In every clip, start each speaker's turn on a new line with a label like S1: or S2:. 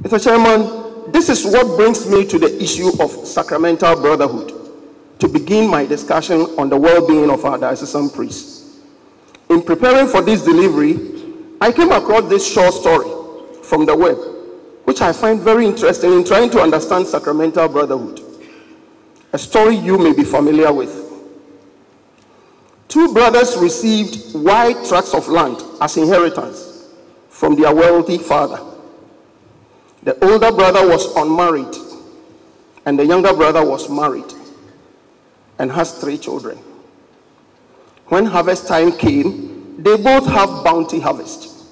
S1: Mr. Chairman, this is what brings me to the issue of sacramental brotherhood, to begin my discussion on the well-being of our diocesan priests. In preparing for this delivery, I came across this short story from the web, which I find very interesting in trying to understand sacramental brotherhood. A story you may be familiar with. Two brothers received wide tracts of land as inheritance from their wealthy father. The older brother was unmarried, and the younger brother was married and has 3 children. When harvest time came, they both have bounty harvest.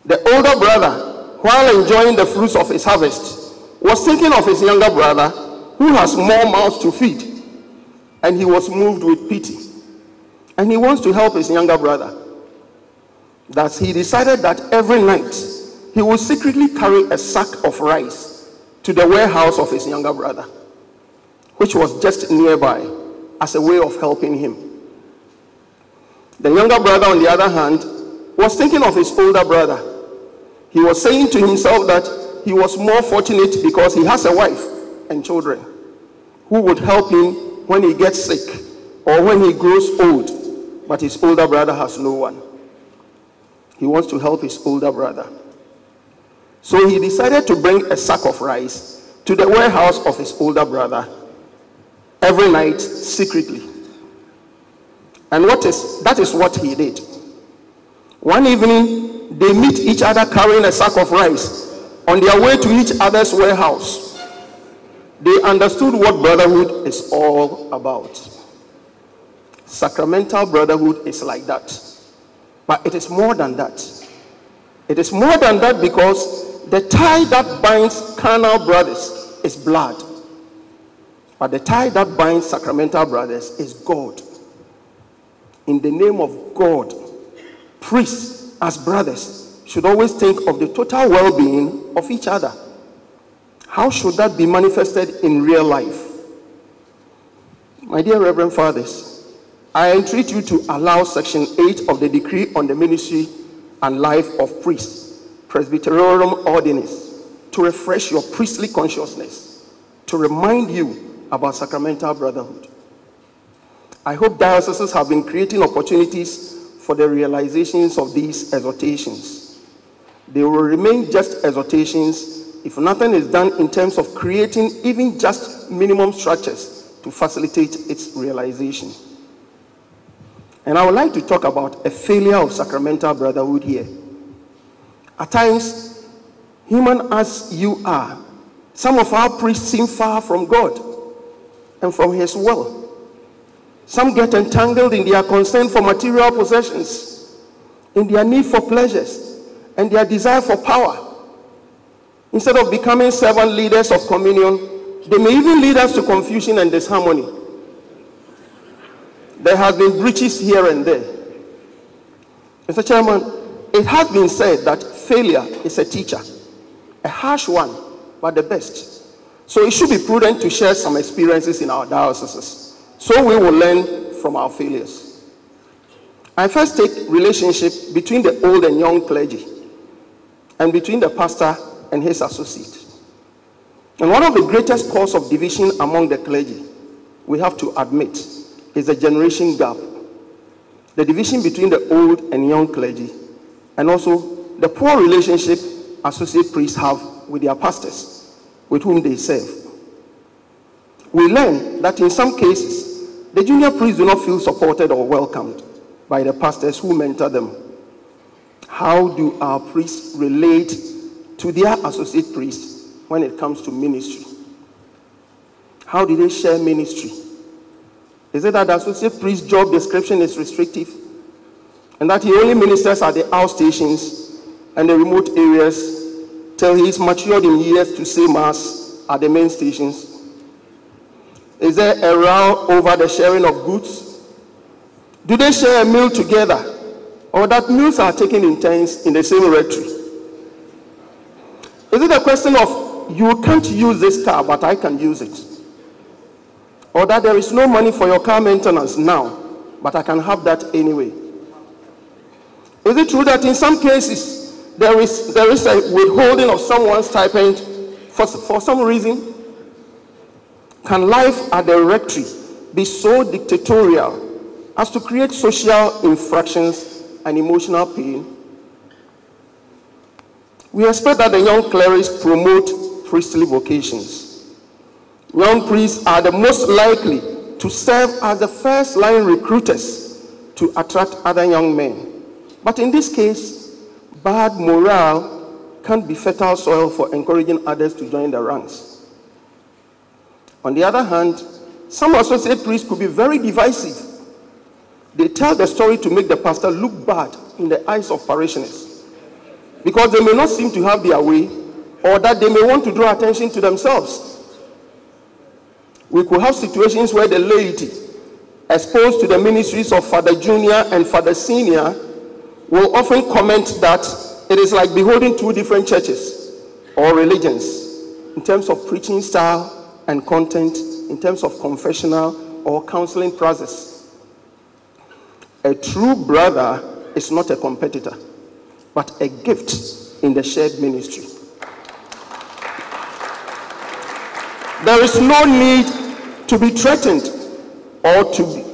S1: The older brother, while enjoying the fruits of his harvest, was thinking of his younger brother, who has more mouths to feed, and he was moved with pity. And he wants to help his younger brother. Thus, he decided that every night he would secretly carry a sack of rice to the warehouse of his younger brother, which was just nearby, as a way of helping him. The younger brother, on the other hand, was thinking of his older brother. He was saying to himself that he was more fortunate because he has a wife and children who would help him when he gets sick or when he grows old, but his older brother has no one. He wants to help his older brother. So he decided to bring a sack of rice to the warehouse of his older brother every night secretly. And that is what he did. One evening, they meet each other carrying a sack of rice on their way to each other's warehouse. They understood what brotherhood is all about. Sacramental brotherhood is like that. But it is more than that. It is more than that because the tie that binds carnal brothers is blood. But the tie that binds sacramental brothers is God. In the name of God, priests as brothers should always think of the total well-being of each other. How should that be manifested in real life? My dear Reverend Fathers, I entreat you to allow Section 8 of the Decree on the Ministry and Life of Priests, Presbyterorum Ordinis, to refresh your priestly consciousness, to remind you about sacramental brotherhood. I hope dioceses have been creating opportunities for the realizations of these exhortations. They will remain just exhortations if nothing is done in terms of creating even just minimum structures to facilitate its realization. And I would like to talk about a failure of sacramental brotherhood here. At times, human as you are, some of our priests seem far from God and from his will. Some get entangled in their concern for material possessions, in their need for pleasures, and their desire for power. Instead of becoming servant leaders of communion, they may even lead us to confusion and disharmony. There have been breaches here and there. Mr. Chairman, it has been said that failure is a teacher, a harsh one, but the best. So it should be prudent to share some experiences in our dioceses, so we will learn from our failures. I first take relationship between the old and young clergy, and between the pastor and his associate. And one of the greatest causes of division among the clergy, we have to admit, is the generation gap. The division between the old and young clergy, and also the poor relationship associate priests have with their pastors, with whom they serve. We learn that in some cases, the junior priests do not feel supported or welcomed by the pastors who mentor them. How do our priests relate to their associate priests when it comes to ministry? How do they share ministry? Is it that the associate priest's job description is restrictive, and that he only ministers at the outstations and the remote areas till he is matured in years to say mass at the main stations? Is there a row over the sharing of goods? Do they share a meal together, or that meals are taken in turns in the same rectory? Is it a question of, you can't use this car, but I can use it? Or that there is no money for your car maintenance now, but I can have that anyway? Is it true that in some cases, there is a withholding of someone's stipend for some reason? Can life at the rectory be so dictatorial as to create social infractions and emotional pain? We expect that the young clerics promote priestly vocations. Young priests are the most likely to serve as the first line recruiters to attract other young men. But in this case, bad morale can't be fertile soil for encouraging others to join the ranks. On the other hand, some associate priests could be very divisive. They tell the story to make the pastor look bad in the eyes of parishioners, because they may not seem to have their way, or that they may want to draw attention to themselves. We could have situations where the laity, exposed to the ministries of Father Junior and Father Senior, will often comment that it is like beholding two different churches or religions in terms of preaching style and content, in terms of confessional or counseling process. A true brother is not a competitor, but a gift in the shared ministry. There is no need to be threatened or to be,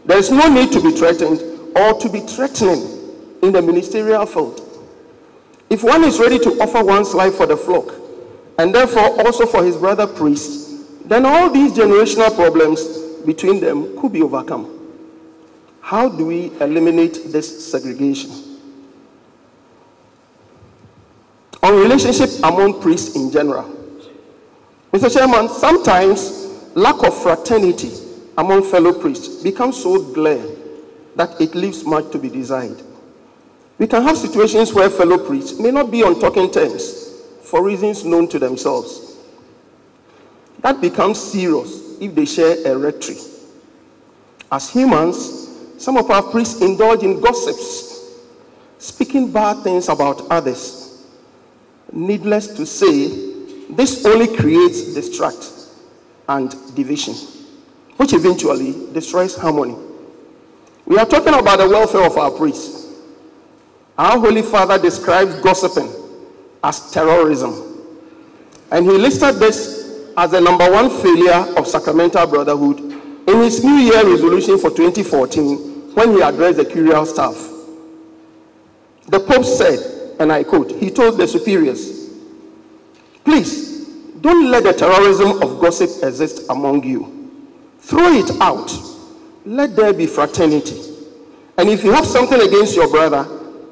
S1: there is no need to be threatened or to be threatening in the ministerial field. If one is ready to offer one's life for the flock, and therefore also for his brother priest, then all these generational problems between them could be overcome. How do we eliminate this segregation? On relationship among priests in general, Mr. Chairman, sometimes lack of fraternity among fellow priests becomes so glaring that it leaves much to be desired. We can have situations where fellow priests may not be on talking terms for reasons known to themselves. That becomes serious if they share a rectory. As humans, some of our priests indulge in gossips, speaking bad things about others. Needless to say, this only creates distrust and division, which eventually destroys harmony. We are talking about the welfare of our priests. Our Holy Father describes gossiping as terrorism, and he listed this as the #1 failure of sacramental brotherhood in his New Year resolution for 2014 when he addressed the curial staff. The Pope said, and I quote, he told the superiors, "Please, don't let the terrorism of gossip exist among you. Throw it out. Let there be fraternity. And if you have something against your brother,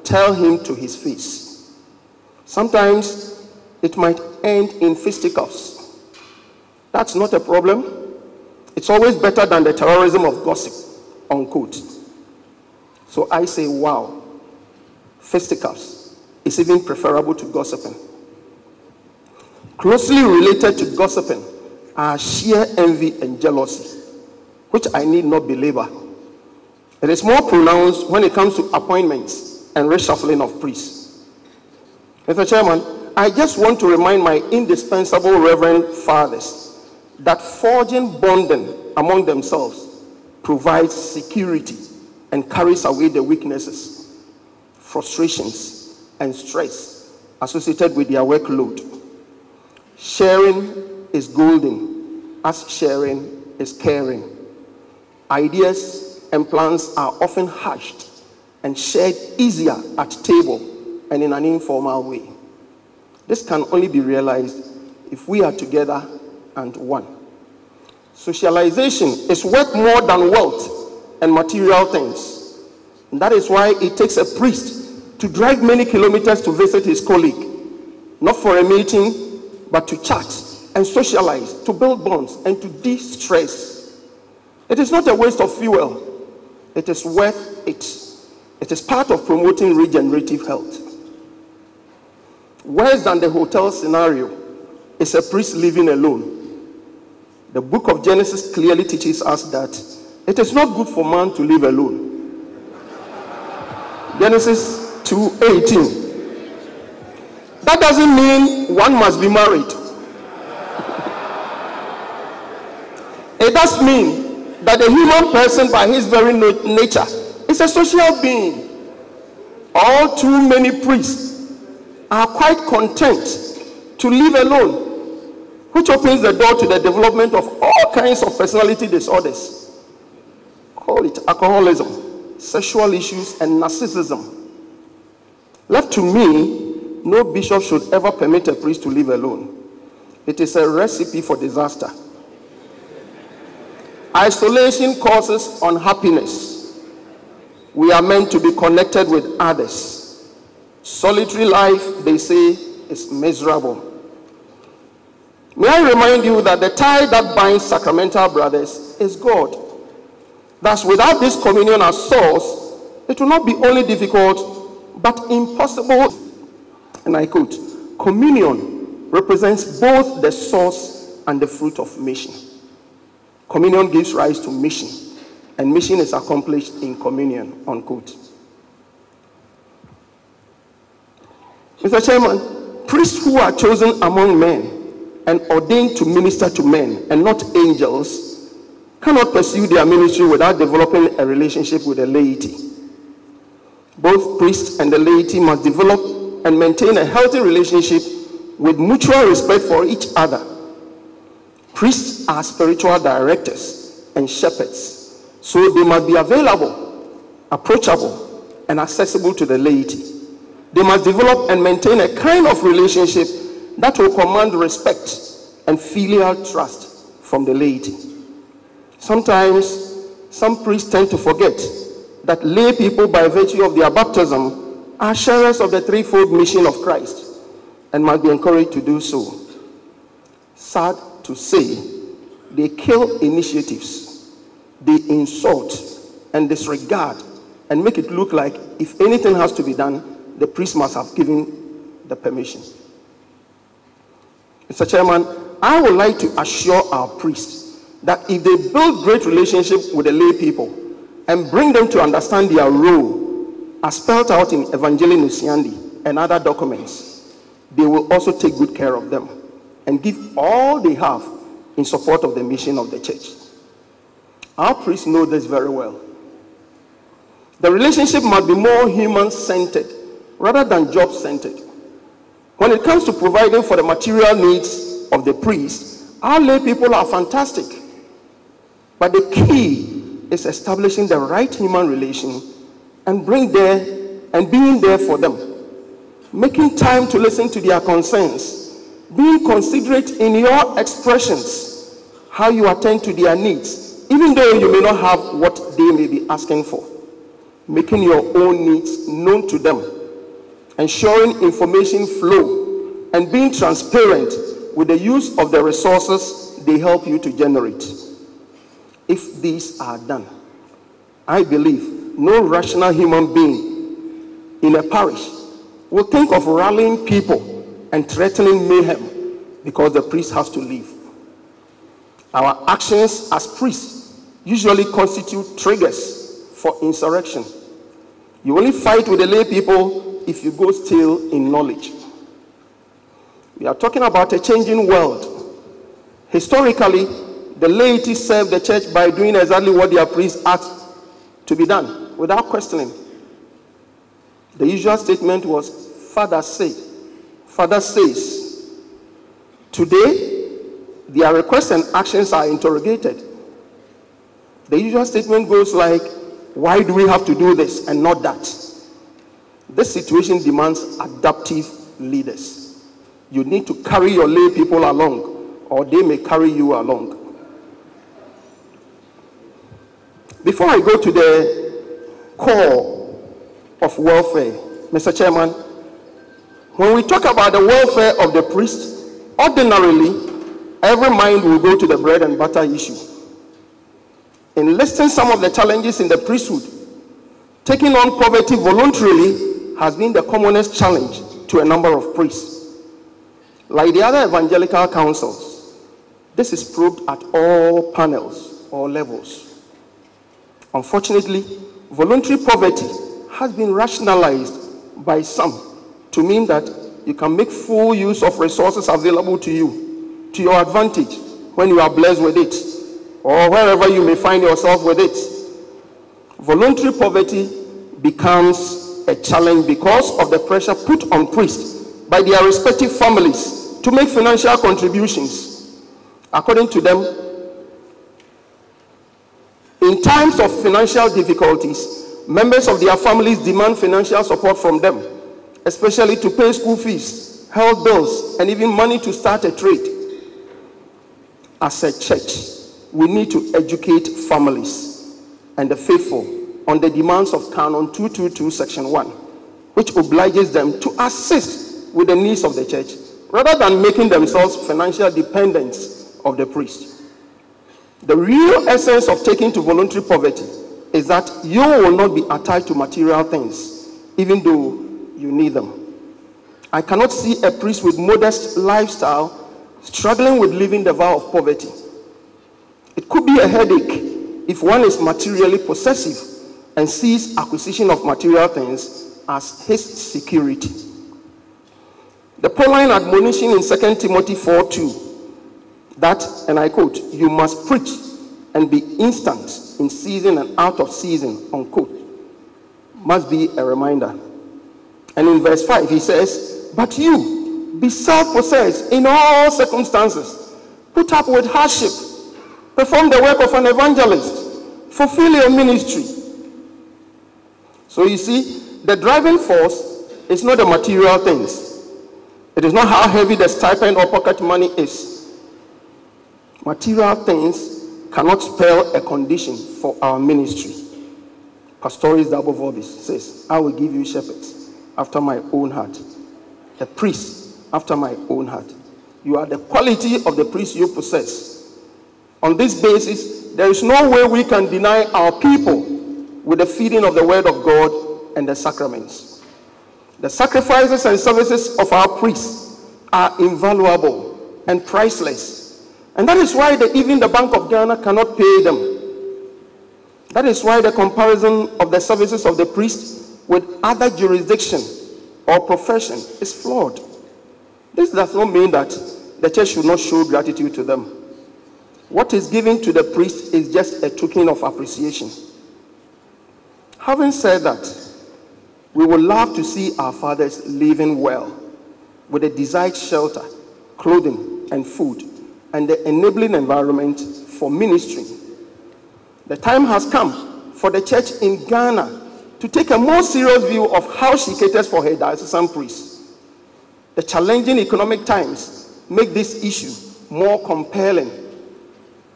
S1: tell him to his face." Sometimes it might end in fisticuffs. That's not a problem. It's always better than the terrorism of gossip, unquote. So I say, wow, fisticuffs is even preferable to gossiping. Closely related to gossiping are sheer envy and jealousy, which I need not belabor. It is more pronounced when it comes to appointments and reshuffling of priests. Mr. Chairman, I just want to remind my indispensable Reverend Fathers that forging bonding among themselves provides security and carries away the weaknesses, frustrations, and stress associated with their workload. Sharing is golden, as sharing is caring. Ideas and plans are often hashed and shared easier at table and in an informal way. This can only be realized if we are together and one. Socialization is worth more than wealth and material things. And that is why it takes a priest to drive many kilometers to visit his colleague, not for a meeting, but to chat and socialize, to build bonds and to de-stress. It is not a waste of fuel. It is worth it. It is part of promoting regenerative health. Worse than the hotel scenario is a priest living alone. The book of Genesis clearly teaches us that it is not good for man to live alone. Genesis 2:18. That doesn't mean one must be married. It does mean that the human person by his very nature is a social being. All too many priests are quite content to live alone, which opens the door to the development of all kinds of personality disorders. Call it alcoholism, sexual issues, and narcissism. Left to me, no bishop should ever permit a priest to live alone. It is a recipe for disaster. Isolation causes unhappiness. We are meant to be connected with others. Solitary life, they say, is miserable. May I remind you that the tie that binds sacramental brothers is God. Thus, without this communion as source, it will not be only difficult, but impossible. And I quote, communion represents both the source and the fruit of mission. Communion gives rise to mission, and mission is accomplished in communion, unquote. Mr. Chairman, priests who are chosen among men and ordained to minister to men and not angels cannot pursue their ministry without developing a relationship with the laity. Both priests and the laity must develop and maintain a healthy relationship with mutual respect for each other. Priests are spiritual directors and shepherds, so they must be available, approachable, and accessible to the laity. They must develop and maintain a kind of relationship that will command respect and filial trust from the laity. Sometimes, some priests tend to forget that lay people, by virtue of their baptism, are sharers of the threefold mission of Christ and must be encouraged to do so. Sad to say, they kill initiatives, they insult and disregard and make it look like if anything has to be done, the priest must have given the permission. Mr. Chairman, I would like to assure our priests that if they build great relationships with the lay people and bring them to understand their role as spelled out in Evangelii Nunciandi and other documents, they will also take good care of them and give all they have in support of the mission of the church. Our priests know this very well. The relationship must be more human-centered rather than job-centered. When it comes to providing for the material needs of the priest, our lay people are fantastic. But the key is establishing the right human relation and being there for them. Making time to listen to their concerns. Being considerate in your expressions, how you attend to their needs, even though you may not have what they may be asking for. Making your own needs known to them. Ensuring information flow and being transparent with the use of the resources they help you to generate. If these are done, I believe no rational human being in a parish will think of rallying people and threatening mayhem because the priest has to leave. Our actions as priests usually constitute triggers for insurrection. You only fight with the lay people if you go still in knowledge. We are talking about a changing world. Historically, the laity served the church by doing exactly what their priests asked to be done, without questioning. The usual statement was, Father said, Father says. Today, their requests and actions are interrogated. The usual statement goes like, why do we have to do this and not that? This situation demands adaptive leaders. You need to carry your lay people along, or they may carry you along. Before I go to the core of welfare, Mr. Chairman, when we talk about the welfare of the priest, ordinarily, every mind will go to the bread and butter issue. In listing some of the challenges in the priesthood, taking on poverty voluntarily has been the commonest challenge to a number of priests. Like the other evangelical councils, this is probed at all panels or levels. Unfortunately, voluntary poverty has been rationalized by some to mean that you can make full use of resources available to you, to your advantage, when you are blessed with it, or wherever you may find yourself with it. Voluntary poverty becomes a challenge because of the pressure put on priests by their respective families to make financial contributions. According to them, in times of financial difficulties, members of their families demand financial support from them, especially to pay school fees, health bills, and even money to start a trade. As a church, we need to educate families and the faithful on the demands of Canon 222, Section 1, which obliges them to assist with the needs of the church, rather than making themselves financial dependents of the priest. The real essence of taking to voluntary poverty is that you will not be attached to material things, even though you need them. I cannot see a priest with modest lifestyle struggling with living the vow of poverty. It could be a headache if one is materially possessive and sees acquisition of material things as his security. The Pauline admonition in 2 Timothy 4:2, that, and I quote, "You must preach and be instant in season and out of season," unquote, must be a reminder. And in verse 5 he says, "But you, be self-possessed in all circumstances, put up with hardship, perform the work of an evangelist, fulfill your ministry." So you see, the driving force is not the material things. It is not how heavy the stipend or pocket money is. Material things cannot spell a condition for our ministry. Pastoris Double Vorbis says, "I will give you shepherds after my own heart, a priest after my own heart." You are the quality of the priest you possess. On this basis, there is no way we can deny our people with the feeding of the word of God and the sacraments. The sacrifices and services of our priests are invaluable and priceless. And that is why even the Bank of Ghana cannot pay them. That is why the comparison of the services of the priest with other jurisdiction or profession is flawed. This does not mean that the church should not show gratitude to them. What is given to the priest is just a token of appreciation. Having said that, we would love to see our fathers living well, with a desired shelter, clothing, and food, and the enabling environment for ministry. The time has come for the church in Ghana to take a more serious view of how she caters for her diocesan priests. The challenging economic times make this issue more compelling,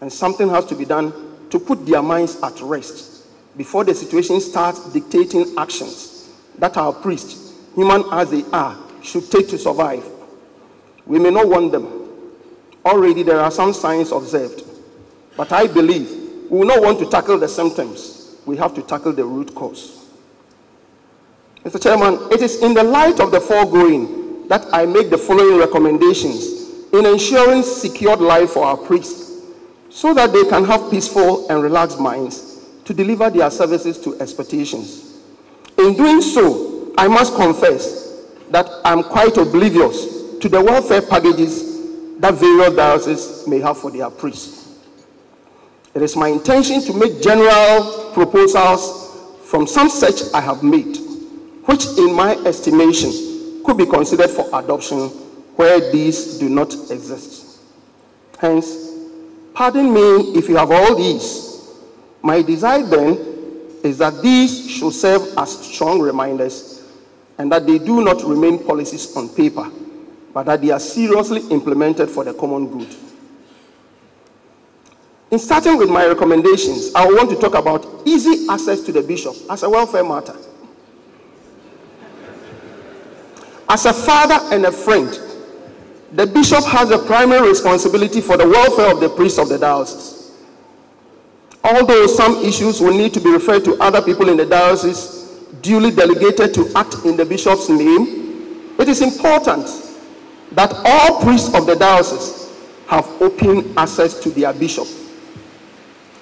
S1: and something has to be done to put their minds at rest before the situation starts dictating actions that our priests, human as they are, should take to survive. We may not want them. Already there are some signs observed, but I believe we will not want to tackle the symptoms. We have to tackle the root cause. Mr. Chairman, it is in the light of the foregoing that I make the following recommendations in ensuring secured life for our priests, so that they can have peaceful and relaxed minds to deliver their services to expectations. In doing so, I must confess that I'm quite oblivious to the welfare packages that various dioceses may have for their priests. It is my intention to make general proposals from some such I have made, which in my estimation could be considered for adoption where these do not exist. Hence, pardon me if you have all these. My desire then is that these should serve as strong reminders, and that they do not remain policies on paper, but that they are seriously implemented for the common good. In starting with my recommendations, I want to talk about easy access to the bishop as a welfare matter. As a father and a friend, the bishop has the primary responsibility for the welfare of the priests of the diocese. Although some issues will need to be referred to other people in the diocese duly delegated to act in the bishop's name, it is important that all priests of the diocese have open access to their bishop,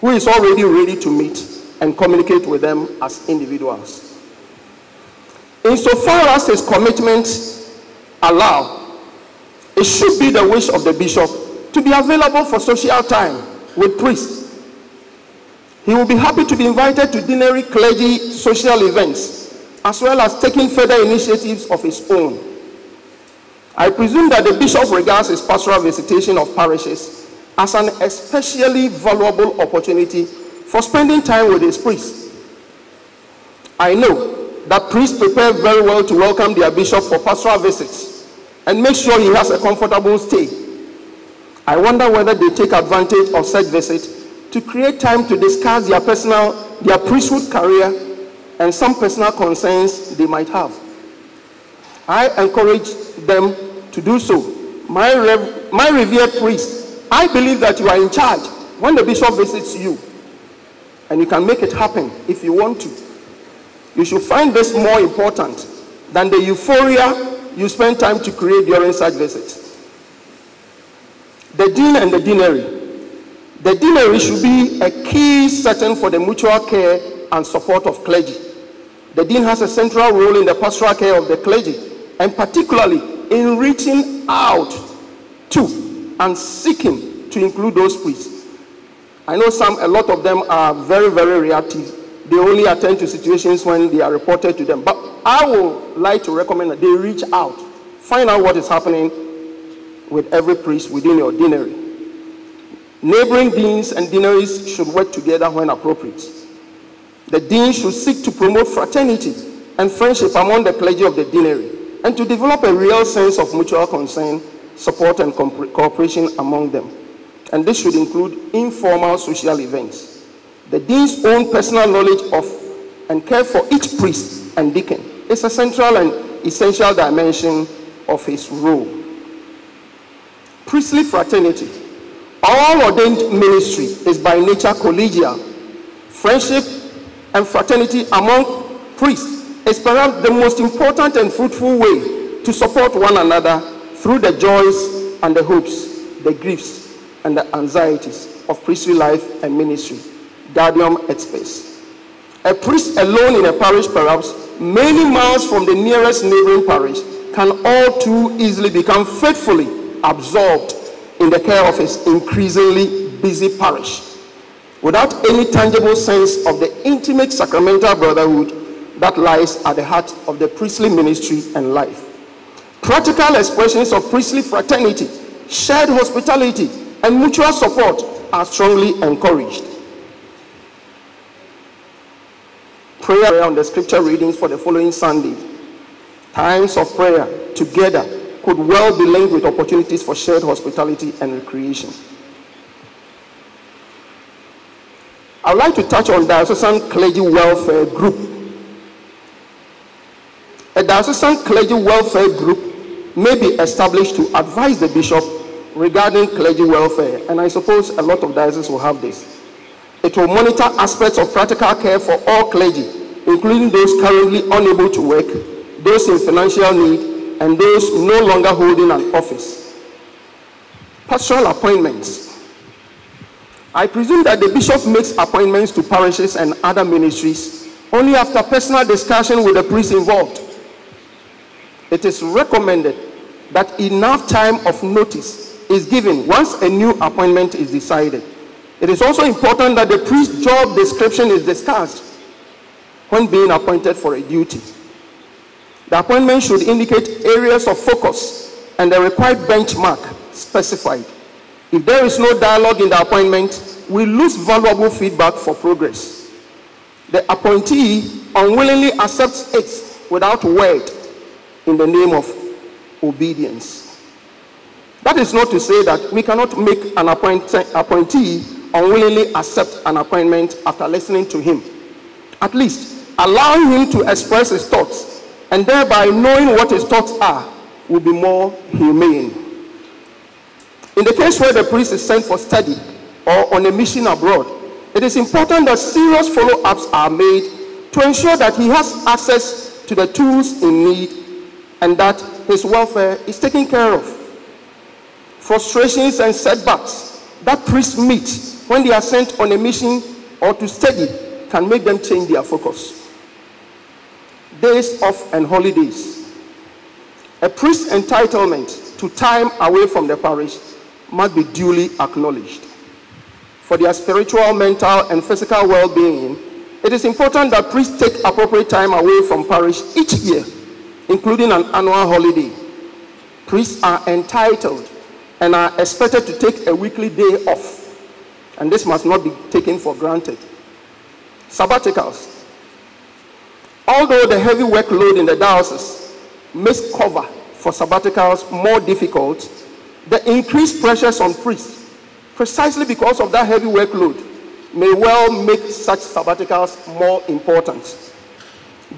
S1: who is already ready to meet and communicate with them as individuals. Insofar as his commitments allow, it should be the wish of the bishop to be available for social time with priests. He will be happy to be invited to dinner, clergy, social events, as well as taking further initiatives of his own. I presume that the bishop regards his pastoral visitation of parishes as an especially valuable opportunity for spending time with his priests. I know that priests prepare very well to welcome their bishop for pastoral visits and make sure he has a comfortable stay. I wonder whether they take advantage of such visits to create time to discuss their priesthood career and some personal concerns they might have. I encourage them to do so. My revered priest, I believe that you are in charge when the bishop visits you, and you can make it happen if you want to. You should find this more important than the euphoria you spend time to create during such visits. The dean and the deanery. The deanery should be a key setting for the mutual care and support of clergy. The dean has a central role in the pastoral care of the clergy, and particularly in reaching out to and seeking to include those priests. I know a lot of them are very, very reactive. They only attend to situations when they are reported to them. But I would like to recommend that they reach out, find out what is happening with every priest within your deanery. Neighboring deans and deaneries should work together when appropriate. The dean should seek to promote fraternity and friendship among the clergy of the deanery, and to develop a real sense of mutual concern, support, and cooperation among them. And this should include informal social events. The dean's own personal knowledge of and care for each priest and deacon is a central and essential dimension of his role. Priestly fraternity. All ordained ministry is by nature collegial. Friendship and fraternity among priests is perhaps the most important and fruitful way to support one another through the joys and the hopes, the griefs and the anxieties of priestly life and ministry. Gaudium et Spes. A priest alone in a parish, perhaps many miles from the nearest neighboring parish, can all too easily become faithfully absorbed in the care of his increasingly busy parish, without any tangible sense of the intimate sacramental brotherhood that lies at the heart of the priestly ministry and life. Practical expressions of priestly fraternity, shared hospitality, and mutual support are strongly encouraged. Prayer on the scripture readings for the following Sunday. Times of prayer together could well be linked with opportunities for shared hospitality and recreation. I would like to touch on diocesan clergy welfare group. A diocesan clergy welfare group may be established to advise the bishop regarding clergy welfare, and I suppose a lot of dioceses will have this. It will monitor aspects of practical care for all clergy, including those currently unable to work, those in financial need, and those no longer holding an office. Pastoral appointments. I presume that the bishop makes appointments to parishes and other ministries only after personal discussion with the priest involved. It is recommended that enough time of notice is given once a new appointment is decided. It is also important that the priest's job description is discussed when being appointed for a duty. The appointment should indicate areas of focus and the required benchmark specified. If there is no dialogue in the appointment, we lose valuable feedback for progress. The appointee unwillingly accepts it without word in the name of obedience. That is not to say that we cannot make an appointee unwillingly accept an appointment after listening to him. At least allowing him to express his thoughts, and thereby knowing what his thoughts are, will be more humane. In the case where the priest is sent for study or on a mission abroad, it is important that serious follow-ups are made to ensure that he has access to the tools in need and that his welfare is taken care of. Frustrations and setbacks that priests meet when they are sent on a mission or to study can make them change their focus. Days off and holidays. A priest's entitlement to time away from the parish must be duly acknowledged. For their spiritual, mental, and physical well-being, it is important that priests take appropriate time away from parish each year, including an annual holiday. Priests are entitled and are expected to take a weekly day off, and this must not be taken for granted. Sabbaticals. Although the heavy workload in the diocese makes cover for sabbaticals more difficult, the increased pressures on priests, precisely because of that heavy workload, may well make such sabbaticals more important.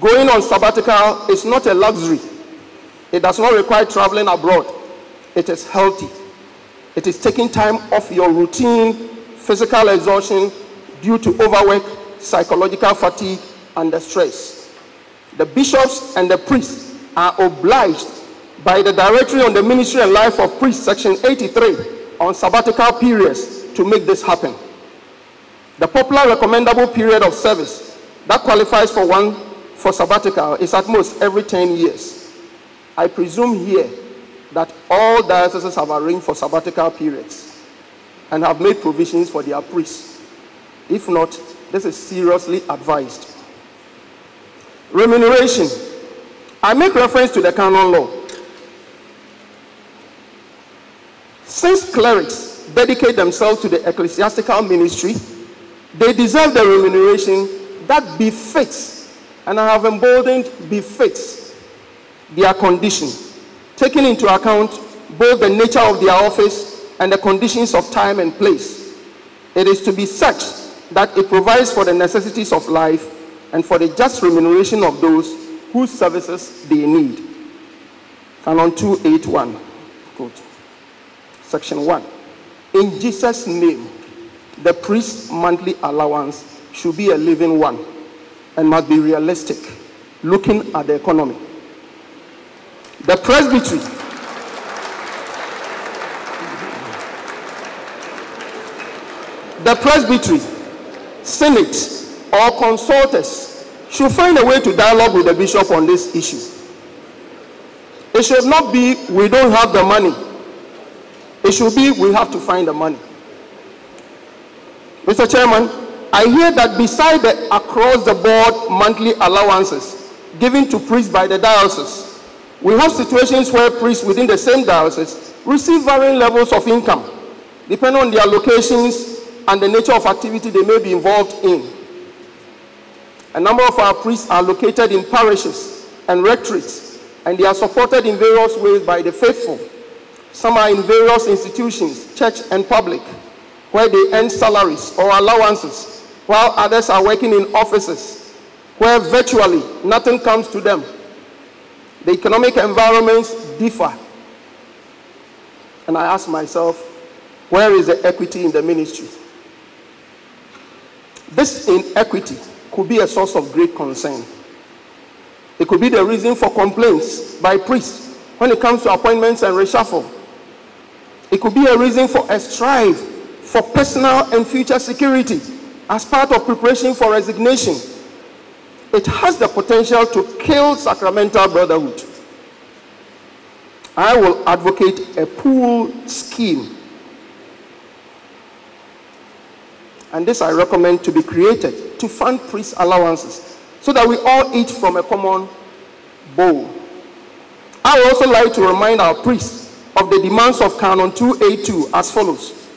S1: Going on sabbatical is not a luxury. It does not require traveling abroad. It is healthy. It is taking time off your routine physical exhaustion due to overwork, psychological fatigue, and the stress. The bishops and the priests are obliged by the Directory on the Ministry and Life of Priests, section 83, on sabbatical periods to make this happen. The popular recommendable period of service that qualifies for sabbatical is at most every 10 years. I presume here that all dioceses have arranged for sabbatical periods and have made provisions for their priests. If not, this is seriously advised. Remuneration. I make reference to the canon law. Since clerics dedicate themselves to the ecclesiastical ministry, they deserve the remuneration that befits, and I have emboldened befits, their condition, taking into account both the nature of their office and the conditions of time and place. It is to be such that it provides for the necessities of life and for the just remuneration of those whose services they need. Canon 281, quote, section 1. In Jesus' name, the priest's monthly allowance should be a living one and must be realistic, looking at the economy. The presbytery. The presbytery, senate, or consultors should find a way to dialogue with the bishop on this issue. It should not be, we don't have the money. It should be, we have to find the money. Mr. Chairman, I hear that beside the across-the-board monthly allowances given to priests by the diocese, we have situations where priests within the same diocese receive varying levels of income, depending on their locations and the nature of activity they may be involved in. A number of our priests are located in parishes and rectorates, and they are supported in various ways by the faithful. Some are in various institutions, church and public, where they earn salaries or allowances, while others are working in offices where virtually nothing comes to them. The economic environments differ. And I ask myself, where is the equity in the ministry? This inequity could be a source of great concern. It could be the reason for complaints by priests when it comes to appointments and reshuffle. It could be a reason for a strive for personal and future security as part of preparation for resignation. It has the potential to kill sacramental brotherhood. I will advocate a pool scheme, and this I recommend to be created to fund priest allowances so that we all eat from a common bowl. I would also like to remind our priests of the demands of Canon 282 as follows.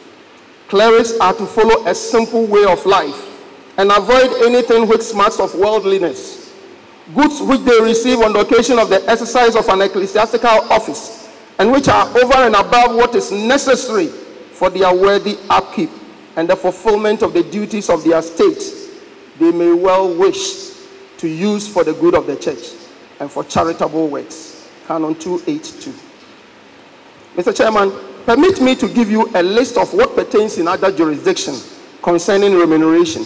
S1: Clerics are to follow a simple way of life and avoid anything which smacks of worldliness. Goods which they receive on the occasion of the exercise of an ecclesiastical office and which are over and above what is necessary for their worthy upkeep and the fulfillment of the duties of their state, they may well wish to use for the good of the church and for charitable works. Canon 282. Mr. Chairman, permit me to give you a list of what pertains in other jurisdictions concerning remuneration.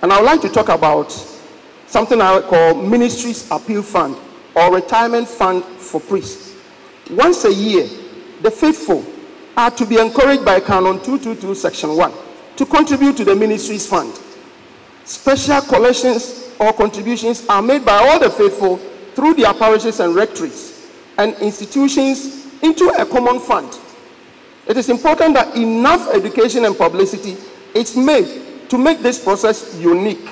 S1: And I would like to talk about something I call Ministry's Appeal Fund or Retirement Fund for Priests. Once a year, the faithful are to be encouraged by Canon 222, Section 1, to contribute to the ministry's fund. Special collections or contributions are made by all the faithful through their parishes and rectories and institutions into a common fund. It is important that enough education and publicity is made to make this process unique,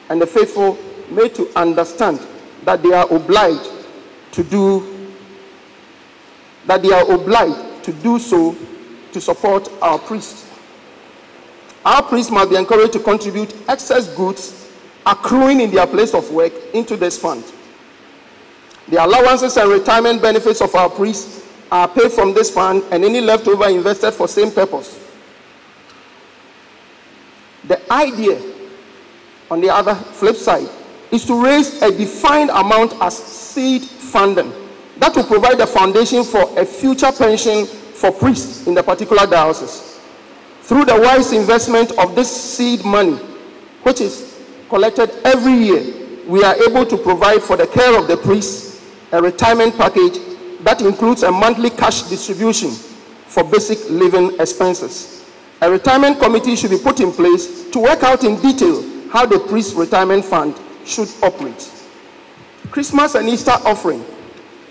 S1: and the faithful made to understand that they are obliged that they are obliged to do so to support our priests. Our priests must be encouraged to contribute excess goods accruing in their place of work into this fund. The allowances and retirement benefits of our priests are paid from this fund, and any leftover invested for same purpose. The idea, on the other flip side, is to raise a defined amount as seed funding that will provide the foundation for a future pension for priests in the particular diocese. Through the wise investment of this seed money, which is collected every year, we are able to provide for the care of the priests a retirement package that includes a monthly cash distribution for basic living expenses. A retirement committee should be put in place to work out in detail how the priest retirement fund should operate. Christmas and Easter offering.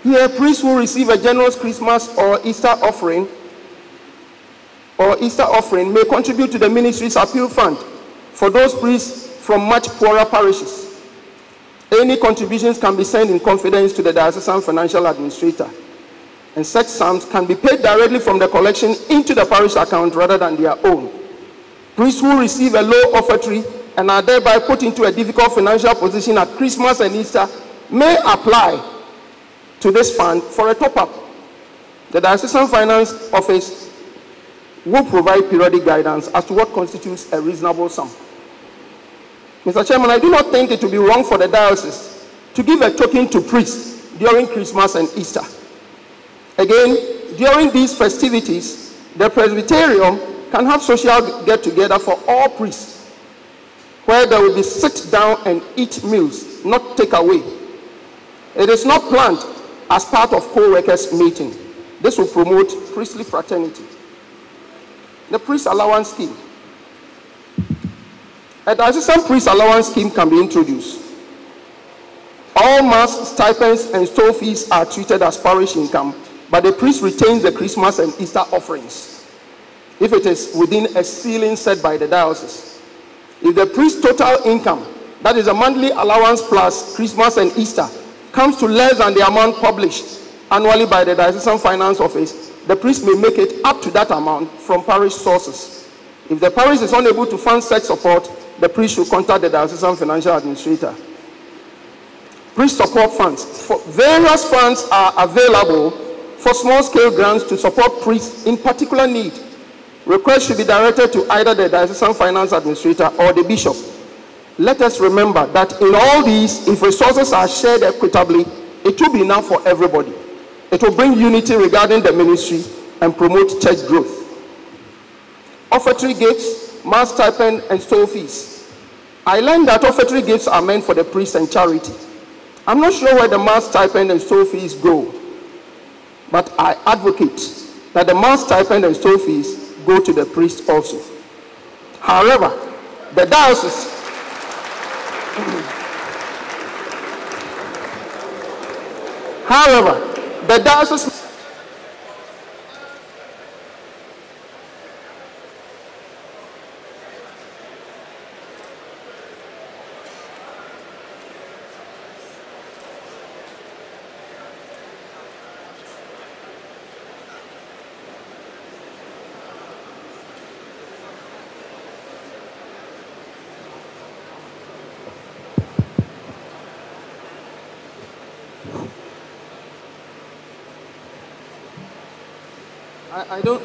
S1: Here, priests will receive a generous Christmas or Easter offering may contribute to the ministry's appeal fund for those priests from much poorer parishes. Any contributions can be sent in confidence to the diocesan financial administrator, and such sums can be paid directly from the collection into the parish account rather than their own. Priests who receive a low offertory and are thereby put into a difficult financial position at Christmas and Easter may apply to this fund for a top-up. The Diocesan Finance Office will provide periodic guidance as to what constitutes a reasonable sum. Mr. Chairman, I do not think it would be wrong for the diocese to give a token to priests during Christmas and Easter. Again, during these festivities, the Presbyterium can have social get-together for all priests, where there will be sit down and eat meals, not take away. It is not planned as part of co-workers' meeting. This will promote priestly fraternity. The priest allowance scheme. A diocesan priest allowance scheme can be introduced. All mass stipends and store fees are treated as parish income, but the priest retains the Christmas and Easter offerings if it is within a ceiling set by the diocese. If the priest's total income, that is a monthly allowance plus Christmas and Easter, comes to less than the amount published annually by the Diocesan Finance Office, the priest may make it up to that amount from parish sources. If the parish is unable to fund such support, the priest should contact the Diocesan Financial Administrator. Priest support funds. Various funds are available for small-scale grants to support priests in particular need. Requests should be directed to either the Diocesan Finance Administrator or the bishop. Let us remember that in all these, if resources are shared equitably, it will be enough for everybody. It will bring unity regarding the ministry and promote church growth. Offertory gifts, mass stipend, and store fees. I learned that offertory gifts are meant for the priest and charity. I'm not sure where the mass stipend and store fees go, but I advocate that the mass stipend and store fees go to the priest also. However, the diocese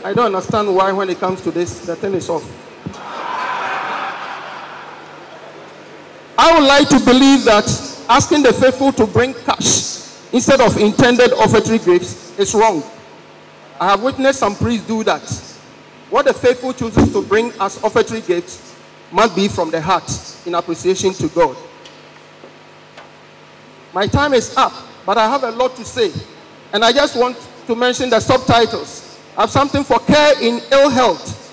S1: I don't understand why when it comes to this, the thing is off. I would like to believe that asking the faithful to bring cash instead of intended offertory gifts is wrong. I have witnessed some priests do that. What the faithful chooses to bring as offertory gifts must be from the heart in appreciation to God. My time is up, but I have a lot to say, and I just want to mention the subtitles. I have something for care in ill health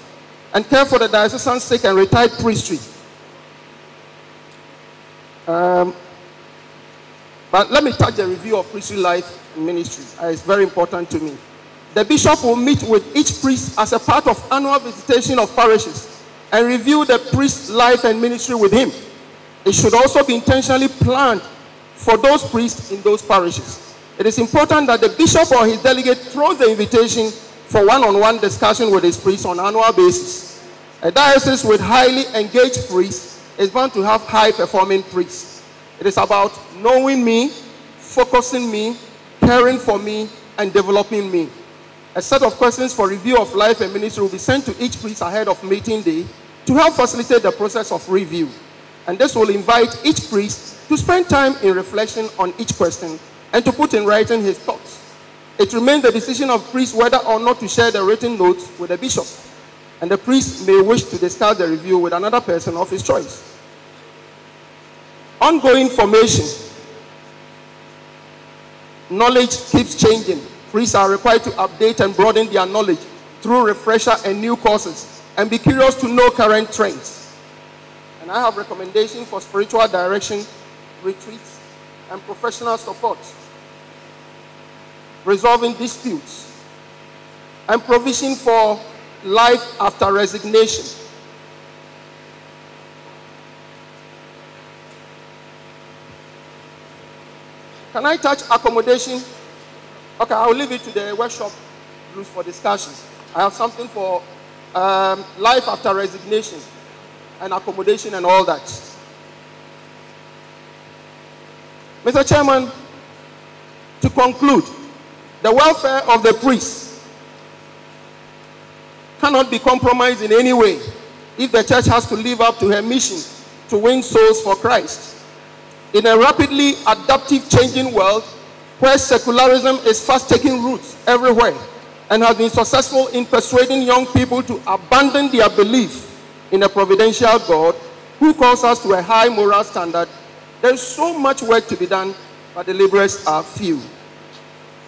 S1: and care for the diocesan sick and retired priestry. But let me touch the review of priestly life in ministry. It's very important to me. The bishop will meet with each priest as a part of annual visitation of parishes and review the priest's life and ministry with him. It should also be intentionally planned for those priests in those parishes. It is important that the bishop or his delegate throws the invitation for one-on-one discussion with his priest on an annual basis. A diocese with highly engaged priests is bound to have high-performing priests. It is about knowing me, focusing me, caring for me, and developing me. A set of questions for review of life and ministry will be sent to each priest ahead of meeting day to help facilitate the process of review. And this will invite each priest to spend time in reflection on each question and to put in writing his thoughts. It remains the decision of priests whether or not to share the written notes with the bishop, and the priest may wish to discuss the review with another person of his choice. Ongoing formation. Knowledge keeps changing. Priests are required to update and broaden their knowledge through refresher and new courses, and be curious to know current trends. And I have recommendations for spiritual direction, retreats, and professional support, resolving disputes, and provision for life after resignation. Can I touch accommodation? Okay, I'll leave it to the workshop groups for discussion. I have something for life after resignation and accommodation and all that. Mr. Chairman, to conclude, the welfare of the priests cannot be compromised in any way if the church has to live up to her mission to win souls for Christ. In a rapidly adaptive, changing world where secularism is fast taking roots everywhere and has been successful in persuading young people to abandon their belief in a providential God who calls us to a high moral standard, there is so much work to be done, but the laborers are few.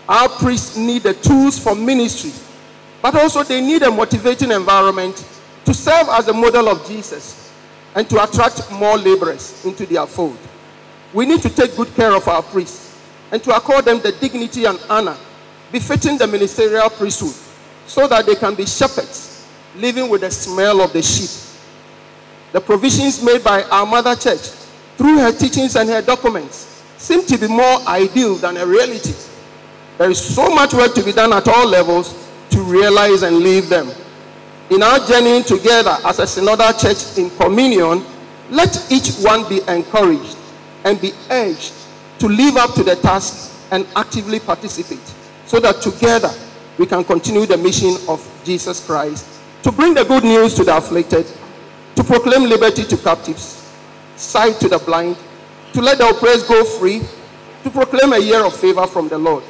S1: Our priests need the tools for ministry, but also they need a motivating environment to serve as a model of Jesus and to attract more laborers into their fold. We need to take good care of our priests and to accord them the dignity and honor befitting the ministerial priesthood so that they can be shepherds living with the smell of the sheep. The provisions made by our mother church through her teachings and her documents seem to be more ideal than a reality. There is so much work to be done at all levels to realize and live them. In our journey together as a synodal church in communion, let each one be encouraged and be urged to live up to the task and actively participate so that together we can continue the mission of Jesus Christ to bring the good news to the afflicted, to proclaim liberty to captives, sight to the blind, to let the oppressed go free, to proclaim a year of favor from the Lord.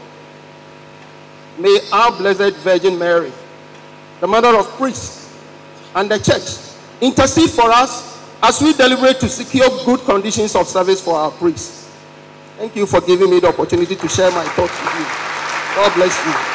S1: May our Blessed Virgin Mary, the mother of priests and the church, intercede for us as we deliberate to secure good conditions of service for our priests. Thank you for giving me the opportunity to share my thoughts with you. God bless you.